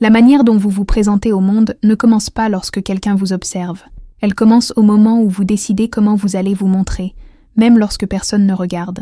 La manière dont vous vous présentez au monde ne commence pas lorsque quelqu'un vous observe. Elle commence au moment où vous décidez comment vous allez vous montrer, même lorsque personne ne regarde.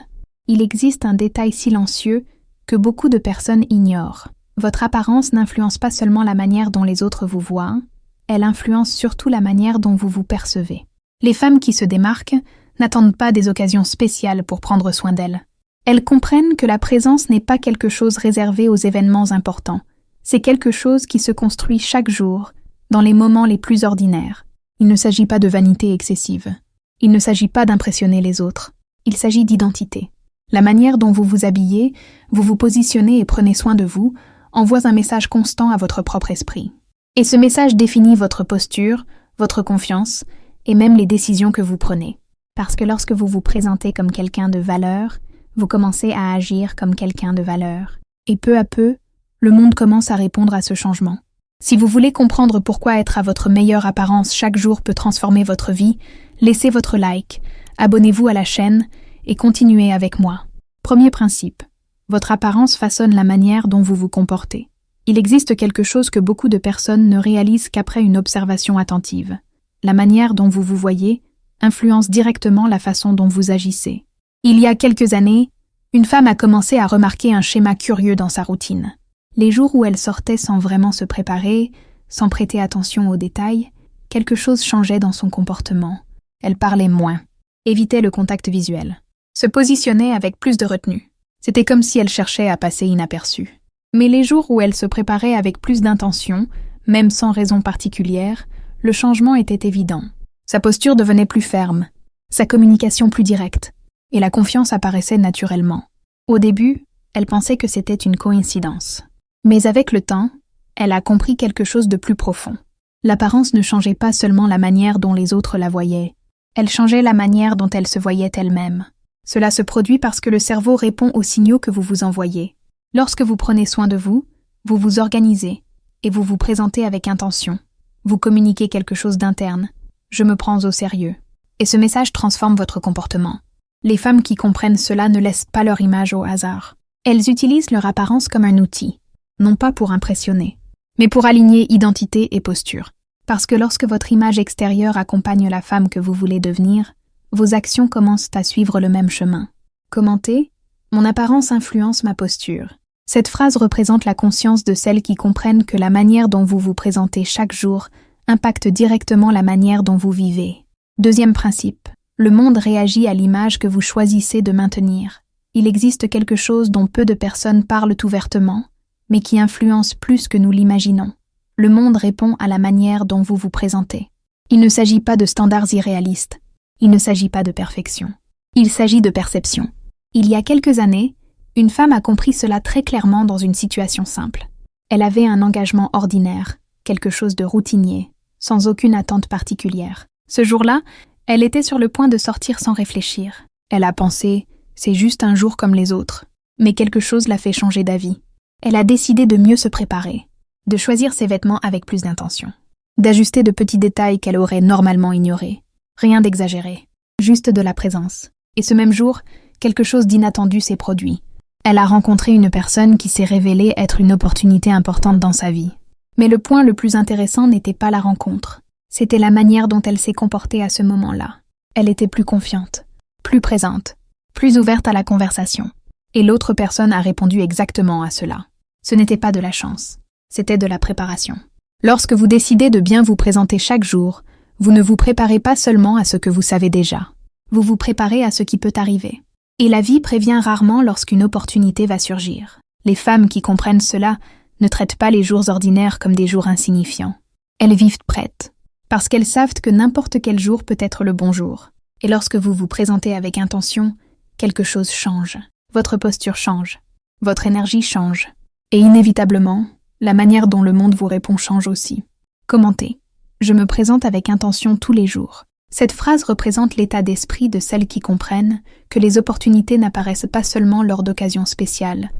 Il existe un détail silencieux que beaucoup de personnes ignorent. Votre apparence n'influence pas seulement la manière dont les autres vous voient, elle influence surtout la manière dont vous vous percevez. Les femmes qui se démarquent n'attendent pas des occasions spéciales pour prendre soin d'elles. Elles comprennent que la présence n'est pas quelque chose réservé aux événements importants. C'est quelque chose qui se construit chaque jour, dans les moments les plus ordinaires. Il ne s'agit pas de vanité excessive. Il ne s'agit pas d'impressionner les autres. Il s'agit d'identité. La manière dont vous vous habillez, vous vous positionnez et prenez soin de vous, envoie un message constant à votre propre esprit. Et ce message définit votre posture, votre confiance, et même les décisions que vous prenez. Parce que lorsque vous vous présentez comme quelqu'un de valeur, vous commencez à agir comme quelqu'un de valeur. Et peu à peu, le monde commence à répondre à ce changement. Si vous voulez comprendre pourquoi être à votre meilleure apparence chaque jour peut transformer votre vie, laissez votre like, abonnez-vous à la chaîne et continuez avec moi. Premier principe. Votre apparence façonne la manière dont vous vous comportez. Il existe quelque chose que beaucoup de personnes ne réalisent qu'après une observation attentive. La manière dont vous vous voyez influence directement la façon dont vous agissez. Il y a quelques années, une femme a commencé à remarquer un schéma curieux dans sa routine. Les jours où elle sortait sans vraiment se préparer, sans prêter attention aux détails, quelque chose changeait dans son comportement. Elle parlait moins, évitait le contact visuel, se positionnait avec plus de retenue. C'était comme si elle cherchait à passer inaperçue. Mais les jours où elle se préparait avec plus d'intention, même sans raison particulière, le changement était évident. Sa posture devenait plus ferme, sa communication plus directe, et la confiance apparaissait naturellement. Au début, elle pensait que c'était une coïncidence. Mais avec le temps, elle a compris quelque chose de plus profond. L'apparence ne changeait pas seulement la manière dont les autres la voyaient, elle changeait la manière dont elle se voyait elle-même. Cela se produit parce que le cerveau répond aux signaux que vous vous envoyez. Lorsque vous prenez soin de vous, vous vous organisez et vous vous présentez avec intention. Vous communiquez quelque chose d'interne. Je me prends au sérieux. Et ce message transforme votre comportement. Les femmes qui comprennent cela ne laissent pas leur image au hasard. Elles utilisent leur apparence comme un outil, non pas pour impressionner, mais pour aligner identité et posture. Parce que lorsque votre image extérieure accompagne la femme que vous voulez devenir, vos actions commencent à suivre le même chemin. Commentez « Mon apparence influence ma posture ». Cette phrase représente la conscience de celles qui comprennent que la manière dont vous vous présentez chaque jour impacte directement la manière dont vous vivez. Deuxième principe, le monde réagit à l'image que vous choisissez de maintenir. Il existe quelque chose dont peu de personnes parlent ouvertement, mais qui influence plus que nous l'imaginons. Le monde répond à la manière dont vous vous présentez. Il ne s'agit pas de standards irréalistes. Il ne s'agit pas de perfection. Il s'agit de perception. Il y a quelques années, une femme a compris cela très clairement dans une situation simple. Elle avait un engagement ordinaire, quelque chose de routinier, sans aucune attente particulière. Ce jour-là, elle était sur le point de sortir sans réfléchir. Elle a pensé « c'est juste un jour comme les autres ». Mais quelque chose l'a fait changer d'avis. Elle a décidé de mieux se préparer, de choisir ses vêtements avec plus d'intention, d'ajuster de petits détails qu'elle aurait normalement ignorés. Rien d'exagéré, juste de la présence. Et ce même jour, quelque chose d'inattendu s'est produit. Elle a rencontré une personne qui s'est révélée être une opportunité importante dans sa vie. Mais le point le plus intéressant n'était pas la rencontre. C'était la manière dont elle s'est comportée à ce moment-là. Elle était plus confiante, plus présente, plus ouverte à la conversation. Et l'autre personne a répondu exactement à cela. Ce n'était pas de la chance, c'était de la préparation. Lorsque vous décidez de bien vous présenter chaque jour, vous ne vous préparez pas seulement à ce que vous savez déjà. Vous vous préparez à ce qui peut arriver. Et la vie prévient rarement lorsqu'une opportunité va surgir. Les femmes qui comprennent cela ne traitent pas les jours ordinaires comme des jours insignifiants. Elles vivent prêtes, parce qu'elles savent que n'importe quel jour peut être le bon jour. Et lorsque vous vous présentez avec intention, quelque chose change. Votre posture change, votre énergie change. Et inévitablement, la manière dont le monde vous répond change aussi. Commentez. Je me présente avec intention tous les jours. Cette phrase représente l'état d'esprit de celles qui comprennent que les opportunités n'apparaissent pas seulement lors d'occasions spéciales.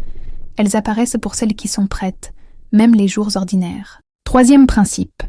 Elles apparaissent pour celles qui sont prêtes, même les jours ordinaires. Troisième principe.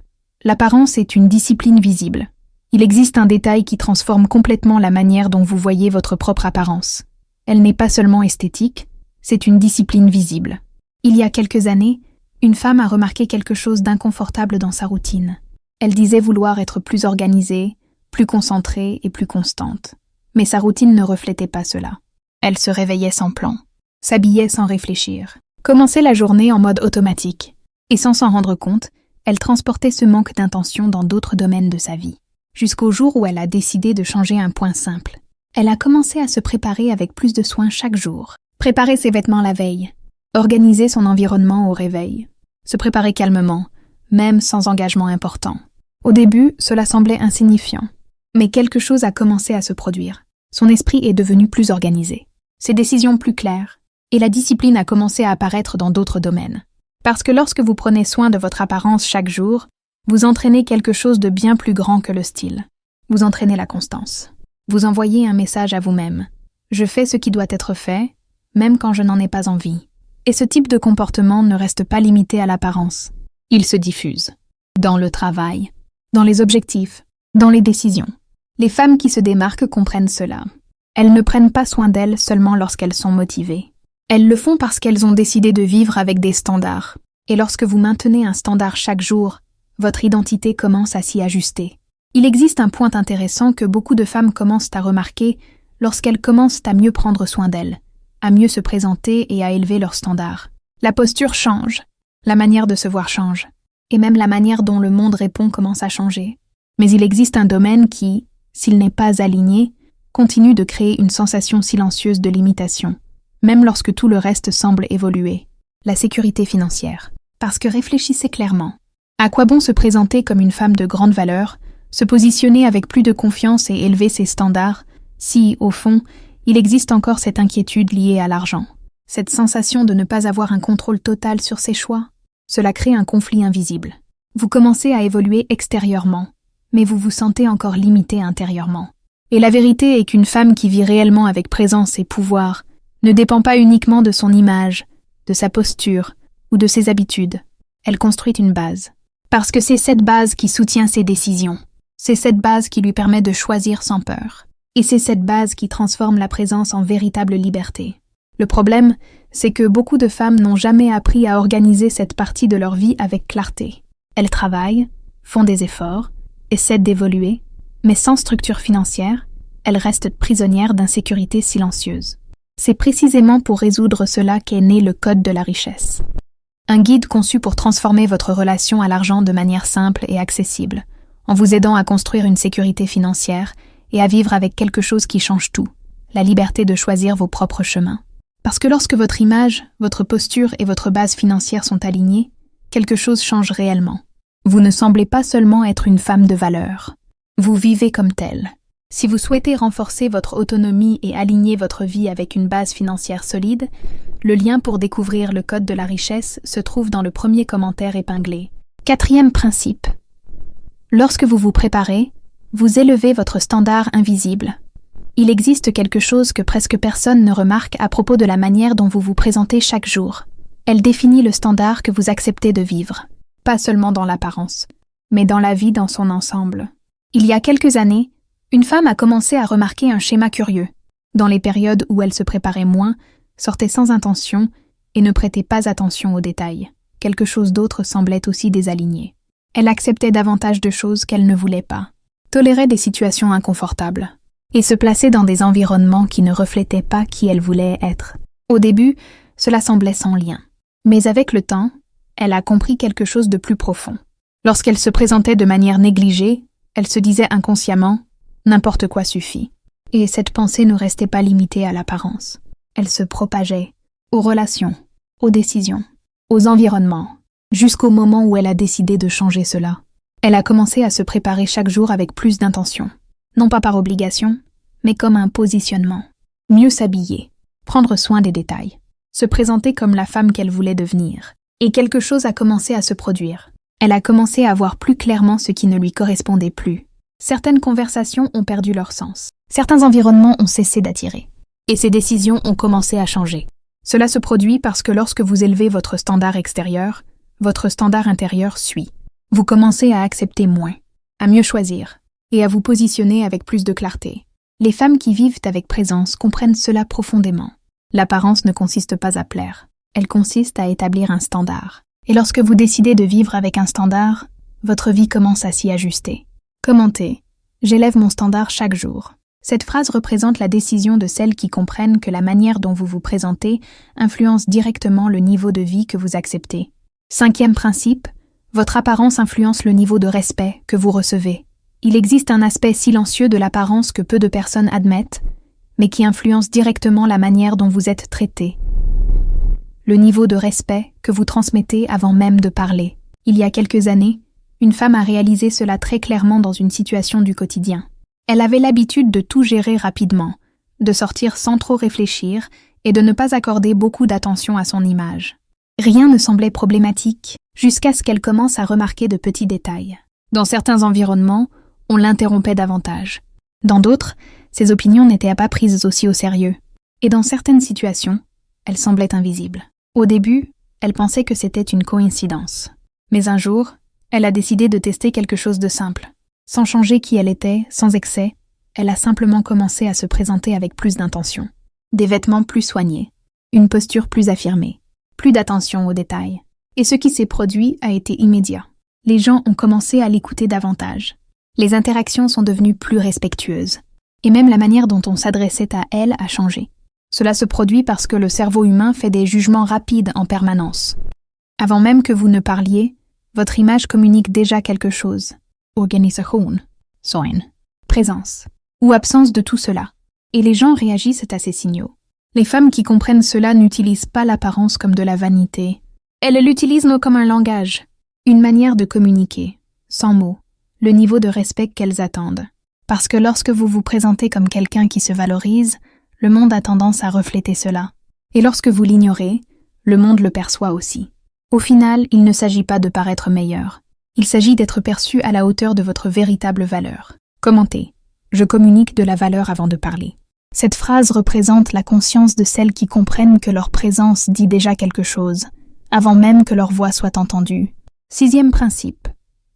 L'apparence est une discipline visible. Il existe un détail qui transforme complètement la manière dont vous voyez votre propre apparence. Elle n'est pas seulement esthétique, c'est une discipline visible. Il y a quelques années, Une femme a remarqué quelque chose d'inconfortable dans sa routine. Elle disait vouloir être plus organisée, plus concentrée et plus constante. Mais sa routine ne reflétait pas cela. Elle se réveillait sans plan, s'habillait sans réfléchir, commençait la journée en mode automatique. Et sans s'en rendre compte, elle transportait ce manque d'intention dans d'autres domaines de sa vie. Jusqu'au jour où elle a décidé de changer un point simple. Elle a commencé à se préparer avec plus de soin chaque jour. Préparer ses vêtements la veille. Organiser son environnement au réveil. Se préparer calmement, même sans engagement important. Au début, cela semblait insignifiant. Mais quelque chose a commencé à se produire. Son esprit est devenu plus organisé. Ses décisions plus claires. Et la discipline a commencé à apparaître dans d'autres domaines. Parce que lorsque vous prenez soin de votre apparence chaque jour, vous entraînez quelque chose de bien plus grand que le style. Vous entraînez la constance. Vous envoyez un message à vous-même. Je fais ce qui doit être fait, même quand je n'en ai pas envie. Et ce type de comportement ne reste pas limité à l'apparence. Il se diffuse. Dans le travail, dans les objectifs, dans les décisions. Les femmes qui se démarquent comprennent cela. Elles ne prennent pas soin d'elles seulement lorsqu'elles sont motivées. Elles le font parce qu'elles ont décidé de vivre avec des standards. Et lorsque vous maintenez un standard chaque jour, votre identité commence à s'y ajuster. Il existe un point intéressant que beaucoup de femmes commencent à remarquer lorsqu'elles commencent à mieux prendre soin d'elles, à mieux se présenter et à élever leurs standards. La posture change, la manière de se voir change, et même la manière dont le monde répond commence à changer. Mais il existe un domaine qui, s'il n'est pas aligné, continue de créer une sensation silencieuse de limitation, même lorsque tout le reste semble évoluer. La sécurité financière. Parce que réfléchissez clairement. À quoi bon se présenter comme une femme de grande valeur, se positionner avec plus de confiance et élever ses standards, si, au fond, il existe encore cette inquiétude liée à l'argent, cette sensation de ne pas avoir un contrôle total sur ses choix? Cela crée un conflit invisible. Vous commencez à évoluer extérieurement, mais vous vous sentez encore limité intérieurement. Et la vérité est qu'une femme qui vit réellement avec présence et pouvoir ne dépend pas uniquement de son image, de sa posture ou de ses habitudes. Elle construit une base. Parce que c'est cette base qui soutient ses décisions. C'est cette base qui lui permet de choisir sans peur. Et c'est cette base qui transforme la présence en véritable liberté. Le problème, c'est que beaucoup de femmes n'ont jamais appris à organiser cette partie de leur vie avec clarté. Elles travaillent, font des efforts, essaient d'évoluer, mais sans structure financière, elles restent prisonnières d'insécurité silencieuse. C'est précisément pour résoudre cela qu'est né le Code de la richesse. Un guide conçu pour transformer votre relation à l'argent de manière simple et accessible, en vous aidant à construire une sécurité financière et à vivre avec quelque chose qui change tout, la liberté de choisir vos propres chemins. Parce que lorsque votre image, votre posture et votre base financière sont alignées, quelque chose change réellement. Vous ne semblez pas seulement être une femme de valeur. Vous vivez comme telle. Si vous souhaitez renforcer votre autonomie et aligner votre vie avec une base financière solide, le lien pour découvrir le Code de la richesse se trouve dans le premier commentaire épinglé. 4e principe. Lorsque vous vous préparez, vous élevez votre standard invisible. Il existe quelque chose que presque personne ne remarque à propos de la manière dont vous vous présentez chaque jour. Elle définit le standard que vous acceptez de vivre, pas seulement dans l'apparence, mais dans la vie dans son ensemble. Il y a quelques années, une femme a commencé à remarquer un schéma curieux. Dans les périodes où elle se préparait moins, sortait sans intention et ne prêtait pas attention aux détails. Quelque chose d'autre semblait aussi désaligné. Elle acceptait davantage de choses qu'elle ne voulait pas, tolérait des situations inconfortables et se plaçait dans des environnements qui ne reflétaient pas qui elle voulait être. Au début, cela semblait sans lien. Mais avec le temps, elle a compris quelque chose de plus profond. Lorsqu'elle se présentait de manière négligée, elle se disait inconsciemment « n'importe quoi suffit ». Et cette pensée ne restait pas limitée à l'apparence. Elle se propageait aux relations, aux décisions, aux environnements, jusqu'au moment où elle a décidé de changer cela. Elle a commencé à se préparer chaque jour avec plus d'intention. Non pas par obligation, mais comme un positionnement. Mieux s'habiller, prendre soin des détails, se présenter comme la femme qu'elle voulait devenir. Et quelque chose a commencé à se produire. Elle a commencé à voir plus clairement ce qui ne lui correspondait plus. Certaines conversations ont perdu leur sens. Certains environnements ont cessé d'attirer. Et ces décisions ont commencé à changer. Cela se produit parce que lorsque vous élevez votre standard extérieur, votre standard intérieur suit. Vous commencez à accepter moins, à mieux choisir, et à vous positionner avec plus de clarté. Les femmes qui vivent avec présence comprennent cela profondément. L'apparence ne consiste pas à plaire. Elle consiste à établir un standard. Et lorsque vous décidez de vivre avec un standard, votre vie commence à s'y ajuster. Commentez. J'élève mon standard chaque jour. Cette phrase représente la décision de celles qui comprennent que la manière dont vous vous présentez influence directement le niveau de vie que vous acceptez. 5e principe, votre apparence influence le niveau de respect que vous recevez. Il existe un aspect silencieux de l'apparence que peu de personnes admettent, mais qui influence directement la manière dont vous êtes traité. Le niveau de respect que vous transmettez avant même de parler. Il y a quelques années, une femme a réalisé cela très clairement dans une situation du quotidien. Elle avait l'habitude de tout gérer rapidement, de sortir sans trop réfléchir et de ne pas accorder beaucoup d'attention à son image. Rien ne semblait problématique, jusqu'à ce qu'elle commence à remarquer de petits détails. Dans certains environnements, on l'interrompait davantage. Dans d'autres, ses opinions n'étaient pas prises aussi au sérieux. Et dans certaines situations, elle semblait invisible. Au début, elle pensait que c'était une coïncidence. Mais un jour, elle a décidé de tester quelque chose de simple. Sans changer qui elle était, sans excès, elle a simplement commencé à se présenter avec plus d'intention. Des vêtements plus soignés, une posture plus affirmée, plus d'attention aux détails. Et ce qui s'est produit a été immédiat. Les gens ont commencé à l'écouter davantage. Les interactions sont devenues plus respectueuses. Et même la manière dont on s'adressait à elle a changé. Cela se produit parce que le cerveau humain fait des jugements rapides en permanence. Avant même que vous ne parliez, votre image communique déjà quelque chose. Organisation, sein, présence, ou absence de tout cela. Et les gens réagissent à ces signaux. Les femmes qui comprennent cela n'utilisent pas l'apparence comme de la vanité. Elles l'utilisent comme un langage, une manière de communiquer, sans mots, le niveau de respect qu'elles attendent. Parce que lorsque vous vous présentez comme quelqu'un qui se valorise, le monde a tendance à refléter cela. Et lorsque vous l'ignorez, le monde le perçoit aussi. Au final, il ne s'agit pas de paraître meilleur. Il s'agit d'être perçu à la hauteur de votre véritable valeur. Commentez. Je communique de la valeur avant de parler. Cette phrase représente la conscience de celles qui comprennent que leur présence dit déjà quelque chose, avant même que leur voix soit entendue. 6e principe.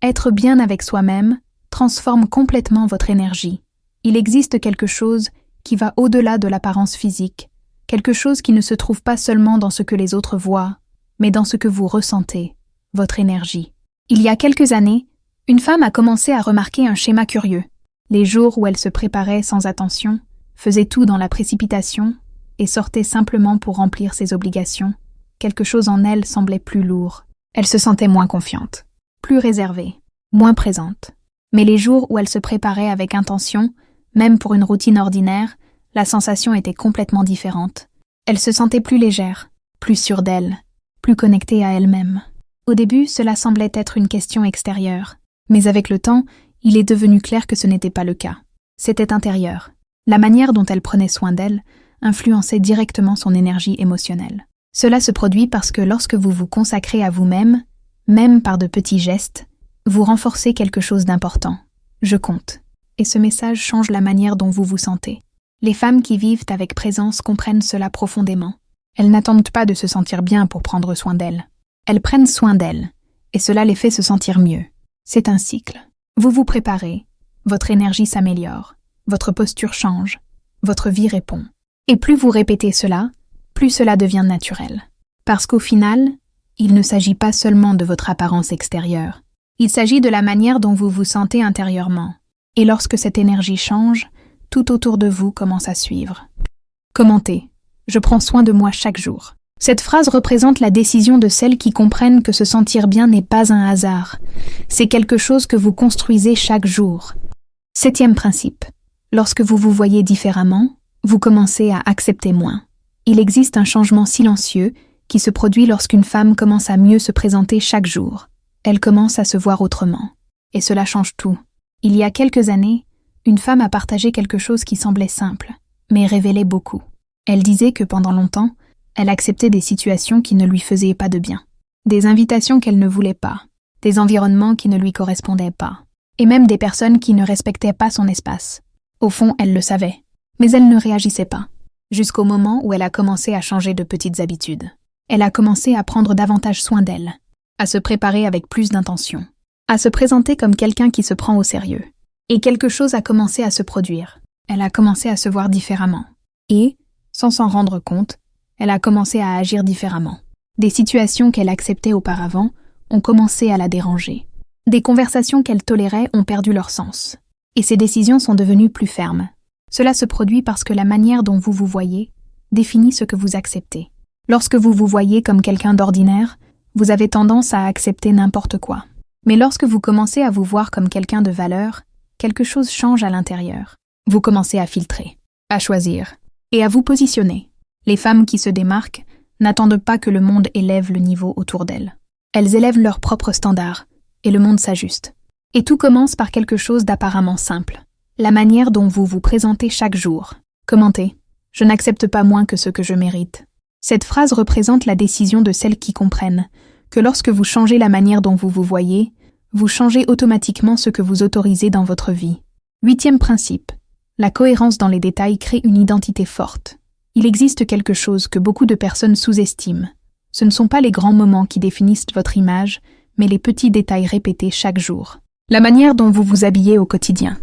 Être bien avec soi-même transforme complètement votre énergie. Il existe quelque chose qui va au-delà de l'apparence physique, quelque chose qui ne se trouve pas seulement dans ce que les autres voient, mais dans ce que vous ressentez, votre énergie. Il y a quelques années, une femme a commencé à remarquer un schéma curieux. Les jours où elle se préparait sans attention, faisait tout dans la précipitation et sortait simplement pour remplir ses obligations, quelque chose en elle semblait plus lourd. Elle se sentait moins confiante, plus réservée, moins présente. Mais les jours où elle se préparait avec intention, même pour une routine ordinaire, la sensation était complètement différente. Elle se sentait plus légère, plus sûre d'elle, plus connectée à elle-même. Au début, cela semblait être une question extérieure, mais avec le temps, il est devenu clair que ce n'était pas le cas. C'était intérieur. La manière dont elle prenait soin d'elle influençait directement son énergie émotionnelle. Cela se produit parce que lorsque vous vous consacrez à vous-même, même par de petits gestes, vous renforcez quelque chose d'important. Je compte. Et ce message change la manière dont vous vous sentez. Les femmes qui vivent avec présence comprennent cela profondément. Elles n'attendent pas de se sentir bien pour prendre soin d'elles. Elles prennent soin d'elles, et cela les fait se sentir mieux. C'est un cycle. Vous vous préparez, votre énergie s'améliore, votre posture change, votre vie répond. Et plus vous répétez cela, plus cela devient naturel. Parce qu'au final, il ne s'agit pas seulement de votre apparence extérieure. Il s'agit de la manière dont vous vous sentez intérieurement. Et lorsque cette énergie change, tout autour de vous commence à suivre. Commentez. Je prends soin de moi chaque jour. Cette phrase représente la décision de celles qui comprennent que se sentir bien n'est pas un hasard. C'est quelque chose que vous construisez chaque jour. 7e principe. Lorsque vous vous voyez différemment, vous commencez à accepter moins. Il existe un changement silencieux qui se produit lorsqu'une femme commence à mieux se présenter chaque jour. Elle commence à se voir autrement. Et cela change tout. Il y a quelques années, une femme a partagé quelque chose qui semblait simple, mais révélait beaucoup. Elle disait que pendant longtemps, elle acceptait des situations qui ne lui faisaient pas de bien, des invitations qu'elle ne voulait pas, des environnements qui ne lui correspondaient pas, et même des personnes qui ne respectaient pas son espace. Au fond, elle le savait, mais elle ne réagissait pas, jusqu'au moment où elle a commencé à changer de petites habitudes. Elle a commencé à prendre davantage soin d'elle, à se préparer avec plus d'intention, à se présenter comme quelqu'un qui se prend au sérieux. Et quelque chose a commencé à se produire. Elle a commencé à se voir différemment. Et, sans s'en rendre compte, elle a commencé à agir différemment. Des situations qu'elle acceptait auparavant ont commencé à la déranger. Des conversations qu'elle tolérait ont perdu leur sens. Et ses décisions sont devenues plus fermes. Cela se produit parce que la manière dont vous vous voyez définit ce que vous acceptez. Lorsque vous vous voyez comme quelqu'un d'ordinaire, vous avez tendance à accepter n'importe quoi. Mais lorsque vous commencez à vous voir comme quelqu'un de valeur, quelque chose change à l'intérieur. Vous commencez à filtrer, à choisir et à vous positionner. Les femmes qui se démarquent n'attendent pas que le monde élève le niveau autour d'elles. Elles élèvent leurs propres standards et le monde s'ajuste. Et tout commence par quelque chose d'apparemment simple. La manière dont vous vous présentez chaque jour. Commentez « Je n'accepte pas moins que ce que je mérite ». Cette phrase représente la décision de celles qui comprennent que lorsque vous changez la manière dont vous vous voyez, vous changez automatiquement ce que vous autorisez dans votre vie. 8e principe. La cohérence dans les détails crée une identité forte. Il existe quelque chose que beaucoup de personnes sous-estiment. Ce ne sont pas les grands moments qui définissent votre image, mais les petits détails répétés chaque jour. La manière dont vous vous habillez au quotidien.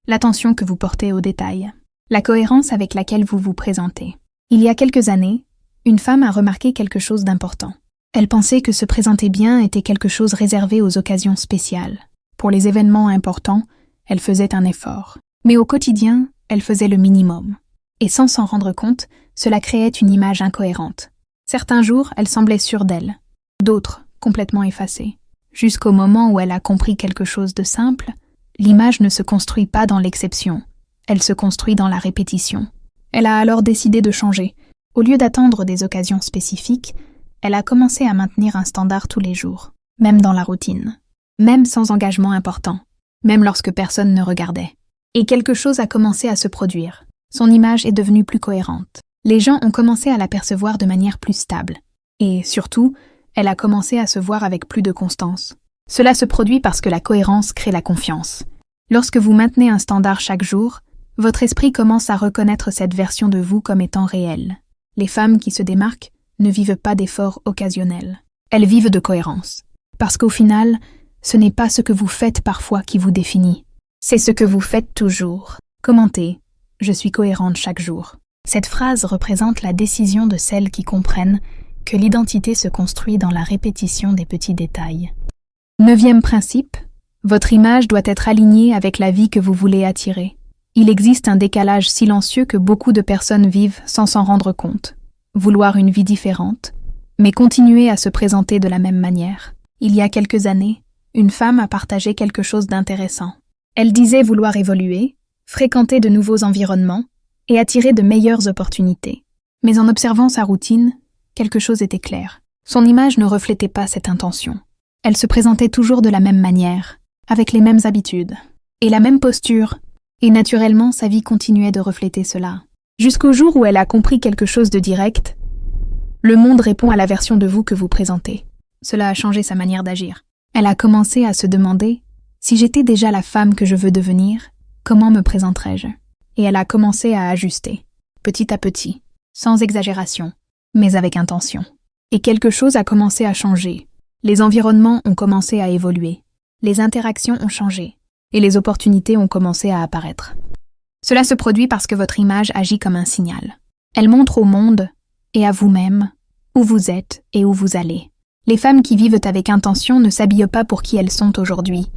L'attention que vous portez aux détails. La cohérence avec laquelle vous vous présentez. Il y a quelques années, une femme a remarqué quelque chose d'important. Elle pensait que se présenter bien était quelque chose réservé aux occasions spéciales. Pour les événements importants, elle faisait un effort. Mais au quotidien, elle faisait le minimum. Et sans s'en rendre compte, cela créait une image incohérente. Certains jours, elle semblait sûre d'elle. D'autres, complètement effacée. Jusqu'au moment où elle a compris quelque chose de simple, l'image ne se construit pas dans l'exception. Elle se construit dans la répétition. Elle a alors décidé de changer. Au lieu d'attendre des occasions spécifiques, elle a commencé à maintenir un standard tous les jours, même dans la routine, même sans engagement important, même lorsque personne ne regardait. Et quelque chose a commencé à se produire. Son image est devenue plus cohérente. Les gens ont commencé à la percevoir de manière plus stable. Et surtout, elle a commencé à se voir avec plus de constance. Cela se produit parce que la cohérence crée la confiance. Lorsque vous maintenez un standard chaque jour, votre esprit commence à reconnaître cette version de vous comme étant réelle. Les femmes qui se démarquent ne vivent pas d'efforts occasionnels. Elles vivent de cohérence. Parce qu'au final, ce n'est pas ce que vous faites parfois qui vous définit. C'est ce que vous faites toujours. Commentez « Je suis cohérente chaque jour ». Cette phrase représente la décision de celles qui comprennent que l'identité se construit dans la répétition des petits détails. 9e principe. Votre image doit être alignée avec la vie que vous voulez attirer. Il existe un décalage silencieux que beaucoup de personnes vivent sans s'en rendre compte. Vouloir une vie différente, mais continuer à se présenter de la même manière. Il y a quelques années, une femme a partagé quelque chose d'intéressant. Elle disait vouloir évoluer, fréquenter de nouveaux environnements et attirer de meilleures opportunités. Mais en observant sa routine, quelque chose était clair. Son image ne reflétait pas cette intention. Elle se présentait toujours de la même manière, avec les mêmes habitudes et la même posture, et naturellement sa vie continuait de refléter cela. Jusqu'au jour où elle a compris quelque chose de direct. Le monde répond à la version de vous que vous présentez. Cela a changé sa manière d'agir. Elle a commencé à se demander « Si j'étais déjà la femme que je veux devenir, comment me présenterais-je » Et elle a commencé à ajuster, petit à petit, sans exagération, mais avec intention. Et quelque chose a commencé à changer. Les environnements ont commencé à évoluer. Les interactions ont changé. Et les opportunités ont commencé à apparaître. Cela se produit parce que votre image agit comme un signal. Elle montre au monde, et à vous-même, où vous êtes et où vous allez. Les femmes qui vivent avec intention ne s'habillent pas pour qui elles sont aujourd'hui.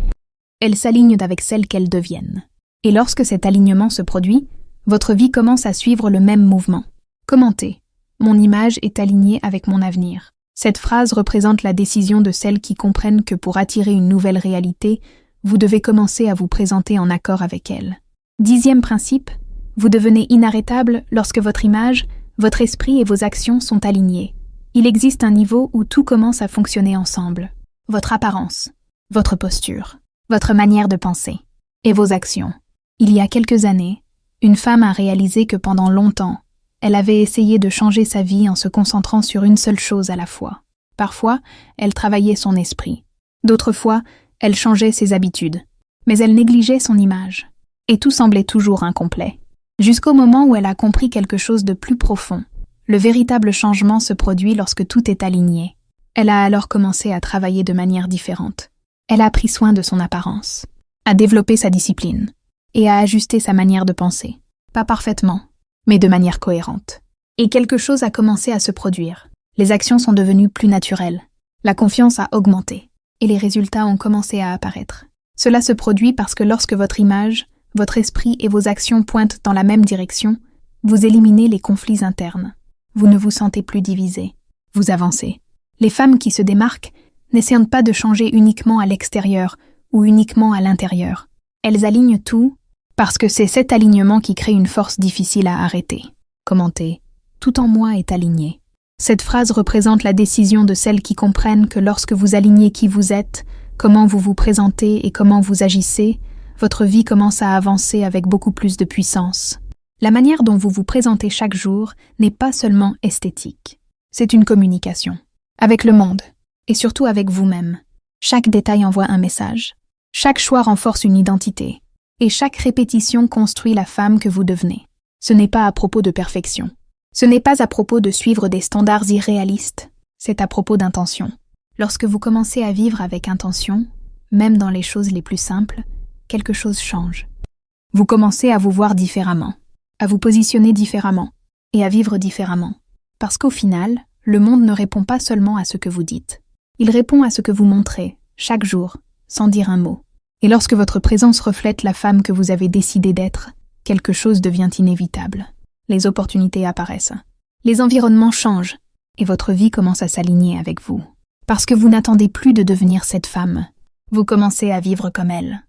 Elles s'alignent avec celles qu'elles deviennent. Et lorsque cet alignement se produit, votre vie commence à suivre le même mouvement. Commentez. Mon image est alignée avec mon avenir. Cette phrase représente la décision de celles qui comprennent que pour attirer une nouvelle réalité, vous devez commencer à vous présenter en accord avec elle. 10e principe, vous devenez inarrêtable lorsque votre image, votre esprit et vos actions sont alignés. Il existe un niveau où tout commence à fonctionner ensemble. Votre apparence, votre posture, votre manière de penser et vos actions. Il y a quelques années, une femme a réalisé que pendant longtemps, elle avait essayé de changer sa vie en se concentrant sur une seule chose à la fois. Parfois, elle travaillait son esprit. D'autres fois, elle changeait ses habitudes. Mais elle négligeait son image. Et tout semblait toujours incomplet. Jusqu'au moment où elle a compris quelque chose de plus profond. Le véritable changement se produit lorsque tout est aligné. Elle a alors commencé à travailler de manière différente. Elle a pris soin de son apparence, a développé sa discipline et a ajusté sa manière de penser. Pas parfaitement, mais de manière cohérente. Et quelque chose a commencé à se produire. Les actions sont devenues plus naturelles. La confiance a augmenté et les résultats ont commencé à apparaître. Cela se produit parce que lorsque votre image, votre esprit et vos actions pointent dans la même direction, vous éliminez les conflits internes. Vous ne vous sentez plus divisé. Vous avancez. Les femmes qui se démarquent n'essayent pas de changer uniquement à l'extérieur ou uniquement à l'intérieur. Elles alignent tout parce que c'est cet alignement qui crée une force difficile à arrêter. Commentez. Tout en moi est aligné. Cette phrase représente la décision de celles qui comprennent que lorsque vous alignez qui vous êtes, comment vous vous présentez et comment vous agissez, votre vie commence à avancer avec beaucoup plus de puissance. La manière dont vous vous présentez chaque jour n'est pas seulement esthétique. C'est une communication. Avec le monde, et surtout avec vous-même. Chaque détail envoie un message. Chaque choix renforce une identité. Et chaque répétition construit la femme que vous devenez. Ce n'est pas à propos de perfection. Ce n'est pas à propos de suivre des standards irréalistes. C'est à propos d'intention. Lorsque vous commencez à vivre avec intention, même dans les choses les plus simples, quelque chose change. Vous commencez à vous voir différemment, à vous positionner différemment et à vivre différemment. Parce qu'au final, le monde ne répond pas seulement à ce que vous dites. Il répond à ce que vous montrez, chaque jour, sans dire un mot. Et lorsque votre présence reflète la femme que vous avez décidé d'être, quelque chose devient inévitable. Les opportunités apparaissent. Les environnements changent et votre vie commence à s'aligner avec vous. Parce que vous n'attendez plus de devenir cette femme. Vous commencez à vivre comme elle.